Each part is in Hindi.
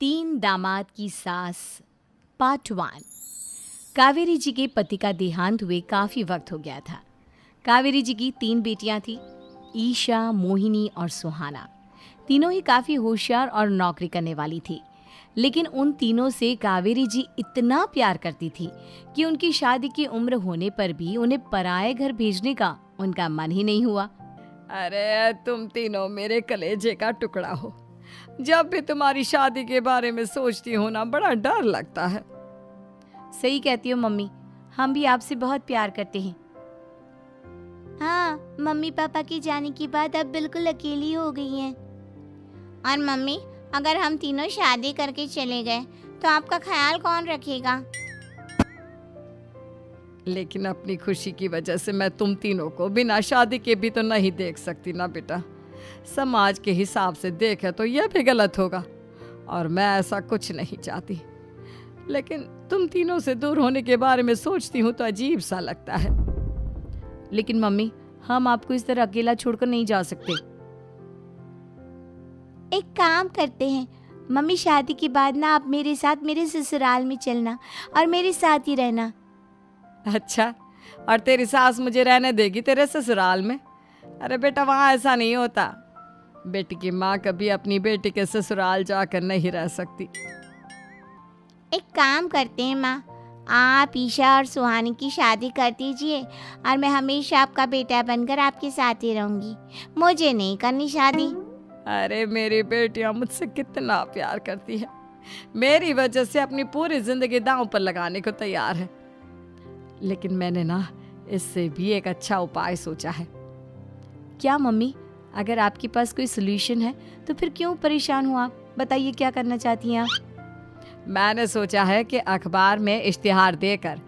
तीन दामाद की सास पार्ट 1। कावेरी जी के पति का देहांत हुए काफ़ी वक्त हो गया था। कावेरी जी की 3 बेटियां थीं, ईशा, मोहिनी और सुहाना। तीनों ही काफ़ी होशियार और नौकरी करने वाली थी। लेकिन उन तीनों से कावेरी जी इतना प्यार करती थी कि उनकी शादी की उम्र होने पर भी उन्हें पराये घर भेजने का उनका मन ही नहीं हुआ। अरे तुम तीनों मेरे कलेजे का टुकड़ा हो। जब भी तुम्हारी शादी के बारे में सोचती हूँ ना, बड़ा डर लगता है। सही कहती हो मम्मी, हम भी आपसे बहुत प्यार करते हैं। हाँ, मम्मी पापा के जाने के बाद अब बिल्कुल अकेली हो गई हैं। और मम्मी, अगर हम तीनों शादी करके चले गए तो आपका ख्याल कौन रखेगा? लेकिन अपनी खुशी की वजह से मैं तुम तीनों को बिना शादी के भी तो नहीं देख सकती ना बेटा। समाज के हिसाब से देखे तो यह भी गलत होगा और मैं ऐसा कुछ नहीं चाहती। लेकिन तुम तीनों से दूर होने के बारे में सोचती हूँ तो अजीब सा लगता है। लेकिन मम्मी, हम आपको इस तरह अकेला छोड़कर नहीं जा सकते। एक काम करते हैं मम्मी, शादी के बाद ना आप मेरे साथ मेरे ससुराल में चलना और मेरे साथ ही रहना। अच्छा, और तेरी सास मुझे रहने देगी तेरे ससुराल में? अरे बेटा, वहाँ ऐसा नहीं होता। बेटी की माँ कभी अपनी बेटी के ससुराल जाकर नहीं रह सकती। एक काम करते हैं माँ, आप ईशा और सुहानी की शादी कर दीजिए और मैं हमेशा आपका बेटा बनकर आपके साथ ही रहूंगी। मुझे नहीं करनी शादी। अरे मेरी बेटियाँ मुझसे कितना प्यार करती है, मेरी वजह से अपनी पूरी जिंदगी दांव पर लगाने को तैयार है। लेकिन मैंने ना इससे भी एक अच्छा उपाय सोचा है। क्या मम्मी? अगर आपके पास कोई सोल्यूशन है तो फिर क्यों परेशान हो आप? बताइए, क्या करना चाहती हैं आप? मैंने सोचा है कि अखबार में इश्तिहार देकर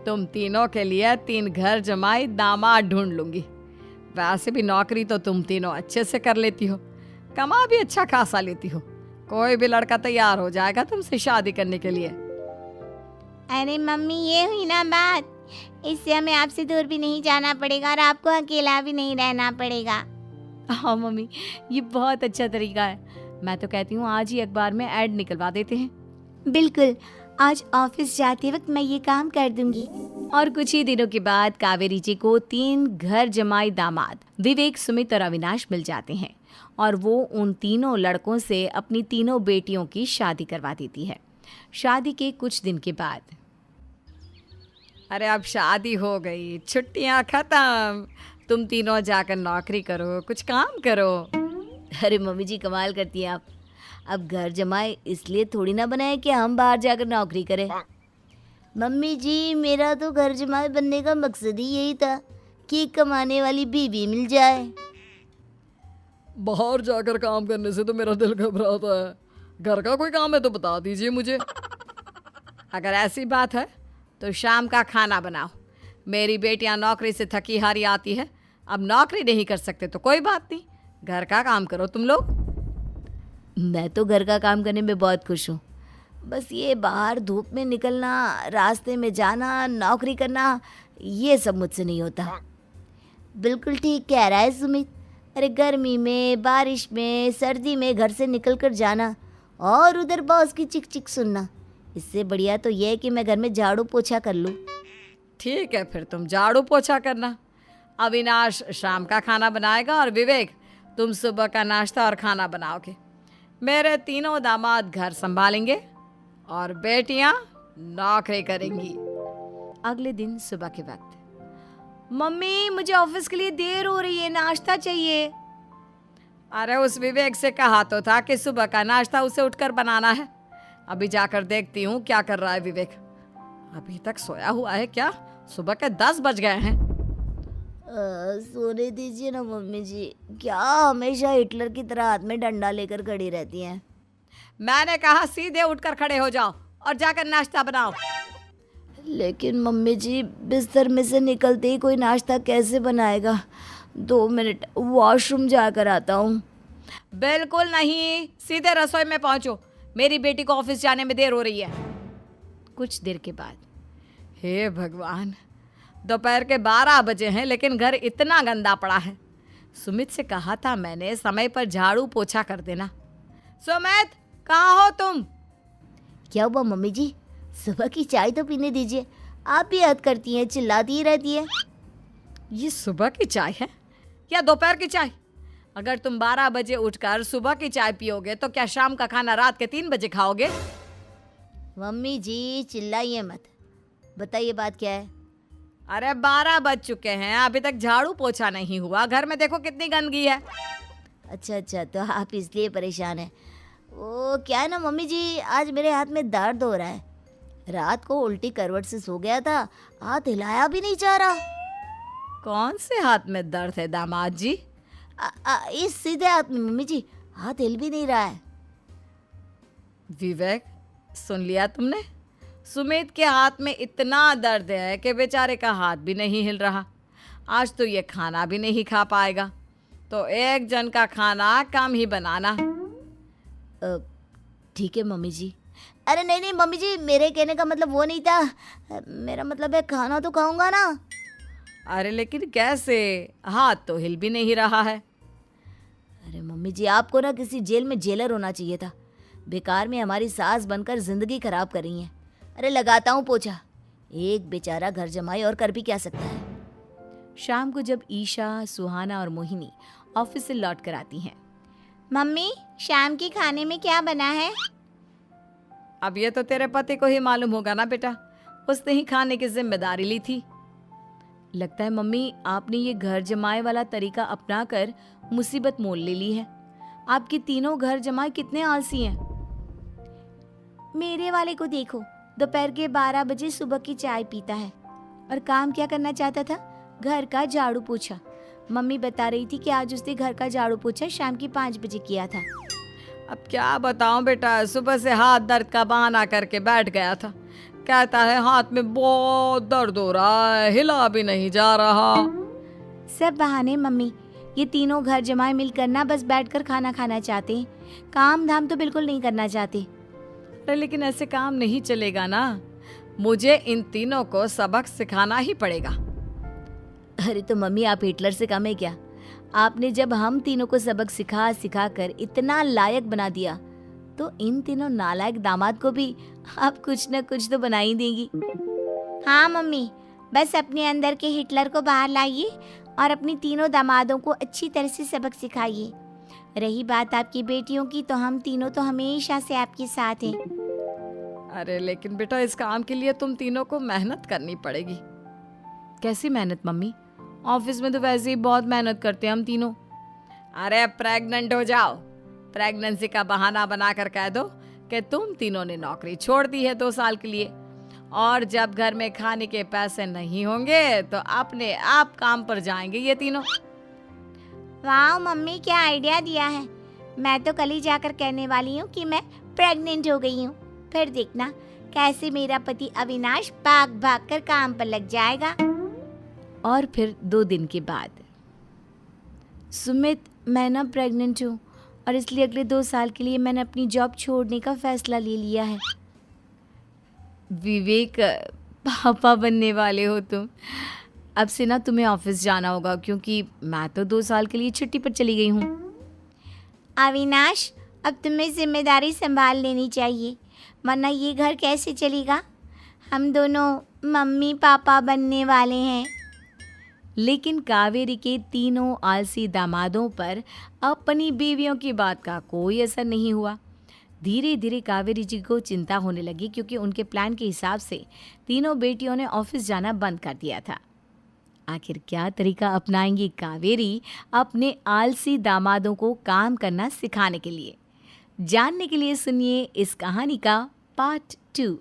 तुम तीनों के लिए 3 घर जमाई दामाद ढूंढ लूंगी। वैसे भी नौकरी तो तुम तीनों अच्छे से कर लेती हो, कमा भी अच्छा खासा लेती हो। कोई भी लड़का तैयार हो जाएगा तुमसे शादी करने के लिए। अरे मम्मी, ये हुई ना बात। इससे हमें आपसे दूर भी नहीं जाना पड़ेगा और आपको अकेला भी नहीं रहना पड़ेगा। हाँ मम्मी, ये बहुत अच्छा तरीका है। मैं तो कहती हूँ आज ही अखबार में ऐड निकलवा देते हैं। बिल्कुल, आज ऑफिस जाते वक्त मैं ये काम कर दूंगी। और कुछ ही दिनों के बाद कावेरी जी को 3 घर जमाई दामाद विवेक, सुमित और अविनाश मिल जाते हैं और वो उन तीनों लड़कों से अपनी तीनों बेटियों की शादी करवा देती है। शादी के कुछ दिन के बाद, अरे अब शादी हो गई, छुट्टियां खत्म, तुम तीनों जाकर नौकरी करो, कुछ काम करो। अरे मम्मी जी, कमाल करती हैं आप। अब घर जमाए इसलिए थोड़ी ना बनाए कि हम बाहर जाकर नौकरी करें। मम्मी जी, मेरा तो घर जमाई बनने का मकसद ही यही था कि एक कमाने वाली बीवी मिल जाए। बाहर जाकर काम करने से तो मेरा दिल घबराता है। घर का कोई काम है तो बता दीजिए मुझे। अगर ऐसी बात है तो शाम का खाना बनाओ। मेरी बेटियां नौकरी से थकी हारी आती है, अब नौकरी नहीं कर सकते तो कोई बात नहीं, घर का काम करो तुम लोग। मैं तो घर का काम करने में बहुत खुश हूँ, बस ये बाहर धूप में निकलना, रास्ते में जाना, नौकरी करना, ये सब मुझसे नहीं होता। बिल्कुल ठीक कह रहा है सुमित। अरे गर्मी में, बारिश में, सर्दी में घर से निकल कर जाना और उधर बॉस की चिक चिक सुनना, इससे बढ़िया तो यह है कि मैं घर में झाड़ू पोछा कर लूँ। ठीक है, फिर तुम झाड़ू पोछा करना। अविनाश शाम का खाना बनाएगा और विवेक तुम सुबह का नाश्ता और खाना बनाओगे। मेरे तीनों दामाद घर संभालेंगे और बेटियां नौकरी करेंगी। अगले दिन सुबह के वक्त, मम्मी मुझे ऑफिस के लिए देर हो रही है, नाश्ता चाहिए। अरे उस विवेक से कहा तो था कि सुबह का नाश्ता उसे उठकर बनाना है। अभी जाकर देखती हूँ क्या कर रहा है विवेक। अभी तक सोया हुआ है क्या? सुबह के 10 बज गए हैं। सोने दीजिए ना मम्मी जी, क्या हमेशा हिटलर की तरह हाथ में डंडा लेकर खड़ी रहती हैं। मैंने कहा सीधे उठकर खड़े हो जाओ और जाकर नाश्ता बनाओ। लेकिन मम्मी जी, बिस्तर में से निकलते ही कोई नाश्ता कैसे बनाएगा? 2 मिनट, वॉशरूम जाकर आता हूँ। बिल्कुल नहीं, सीधे रसोई में पहुंचो, मेरी बेटी को ऑफिस जाने में देर हो रही है। कुछ देर के बाद, हे भगवान, दोपहर के 12 बजे हैं लेकिन घर इतना गंदा पड़ा है। सुमित से कहा था मैंने समय पर झाड़ू पोछा कर देना। सुमित, कहाँ हो तुम? क्या हुआ मम्मी जी? सुबह की चाय तो पीने दीजिए। आप भी हद करती हैं, चिल्लाती ही रहती है। ये सुबह की चाय है या दोपहर की चाय? अगर तुम 12 बजे उठकर सुबह की चाय पियोगे तो क्या शाम का खाना रात के 3 बजे खाओगे? मम्मी जी चिल्लाइए मत, बताइए बात क्या है? अरे 12 बज चुके हैं, अभी तक झाड़ू पोछा नहीं हुआ। घर में देखो कितनी गंदगी है। अच्छा, तो आप इसलिए परेशान हैं। वो क्या है ना मम्मी जी, आज मेरे हाथ में दर्द हो रहा है। रात को उल्टी करवट से सो गया था, हाथ हिलाया भी नहीं जा रहा। कौन से हाथ में दर्द है दामाद जी? इस सीधे हाथ में मम्मी जी, हाथ हिल भी नहीं रहा है। विवेक, सुन लिया तुमने? सुमित के हाथ में इतना दर्द है कि बेचारे का हाथ भी नहीं हिल रहा। आज तो ये खाना भी नहीं खा पाएगा, तो एक जन का खाना कम ही बनाना। ठीक है मम्मी जी। अरे नहीं मम्मी जी, मेरे कहने का मतलब वो नहीं था। मेरा मतलब है खाना तो खाऊंगा ना। अरे लेकिन कैसे? हाथ तो हिल भी नहीं रहा है। अरे मम्मी जी, आपको ना किसी जेल में जेलर होना चाहिए था। बेकार में हमारी सास बनकर जिंदगी खराब कर रही हैं। अरे लगाता हूँ पोछा। एक बेचारा घर जमाई और कर भी क्या सकता है। शाम को जब ईशा, सुहाना और मोहिनी ऑफिस से लौट कर आती हैं। मम्मी, शाम के खाने में क्या बना है? अब ये तो तेरे पति को ही मालूम होगा ना बेटा, उसने ही खाने की जिम्मेदारी ली थी। लगता है मम्मी आपने ये घर जमाए वाला तरीका अपनाकर मुसीबत मोल ले ली है। आपके तीनों घर जमाए कितने आलसी हैं। मेरे वाले को देखो, दोपहर के 12 बजे सुबह की चाय पीता है और काम क्या करना चाहता था? घर का झाड़ू पोछा। मम्मी बता रही थी कि आज उसने घर का झाड़ू पोछा शाम के 5 बजे किया था। अब क्या बताऊं बेटा, सुबह से हाथ दर्द का बहाना करके बैठ गया था। कहता है हाथ में बहुत दर्द हो रहा है, हिला भी नहीं जा रहा। सब बहाने मम्मी। ये तीनों घर जमाए मिलकर ना बस बैठकर खाना खाना चाहते हैं, काम धाम तो बिल्कुल नहीं करना चाहते। अरे लेकिन ऐसे काम नहीं चलेगा ना, मुझे इन तीनों को सबक सिखाना ही पड़ेगा। अरे तो मम्मी, आप हिटलर से कम है क्या? आपने जब हम तीनों को सबक सिखा कर इतना लायक बना दिया, तो इन तीनों नालायक दामाद को भी आप कुछ न कुछ तो बना ही देंगी। हाँ मम्मी, बस अपने अंदर के हिटलर को बाहर लाइए और अपनी तीनों दामादों को अच्छी तरह से सबक सिखाइए। रही बात आपकी बेटियों की, तो हम तीनों तो हमेशा से आपके साथ हैं। अरे लेकिन बेटा, इस काम के लिए तुम तीनों को मेहनत करनी पड़ेगी। कैसी मेहनत मम्मी? ऑफिस में तो वैसे ही बहुत मेहनत करते हैं हम तीनों। अरे प्रेग्नेंट हो जाओ, प्रेगनेंसी का बहाना बनाकर कह दो कि तुम तीनों ने नौकरी छोड़ दी है 2 साल के लिए, और जब घर में खाने के पैसे नहीं होंगे तो अपने आप काम पर जाएंगे ये तीनों। वाह मम्मी, क्या आइडिया दिया है। मैं तो कल ही जाकर कहने वाली हूँ कि मैं प्रेग्नेंट हो गई हूँ। फिर देखना कैसे मेरा पति अविनाश भाग भाग कर काम पर लग जाएगा। और फिर 2 दिन के बाद, सुमित, मैं ना प्रेग्नेंट हूँ और इसलिए अगले 2 साल के लिए मैंने अपनी जॉब छोड़ने का फैसला ले लिया है। विवेक, पापा बनने वाले हो तुम। अब से ना तुम्हें ऑफिस जाना होगा, क्योंकि मैं तो 2 साल के लिए छुट्टी पर चली गई हूँ। अविनाश, अब तुम्हें जिम्मेदारी संभाल लेनी चाहिए, वरना ये घर कैसे चलेगा। हम दोनों मम्मी पापा बनने वाले हैं। लेकिन कावेरी के तीनों आलसी दामादों पर अपनी बीवियों की बात का कोई असर नहीं हुआ। धीरे धीरे कावेरी जी को चिंता होने लगी, क्योंकि उनके प्लान के हिसाब से तीनों बेटियों ने ऑफिस जाना बंद कर दिया था। आखिर क्या तरीका अपनाएंगी कावेरी अपने आलसी दामादों को काम करना सिखाने के लिए? जानने के लिए सुनिए इस कहानी का पार्ट 2।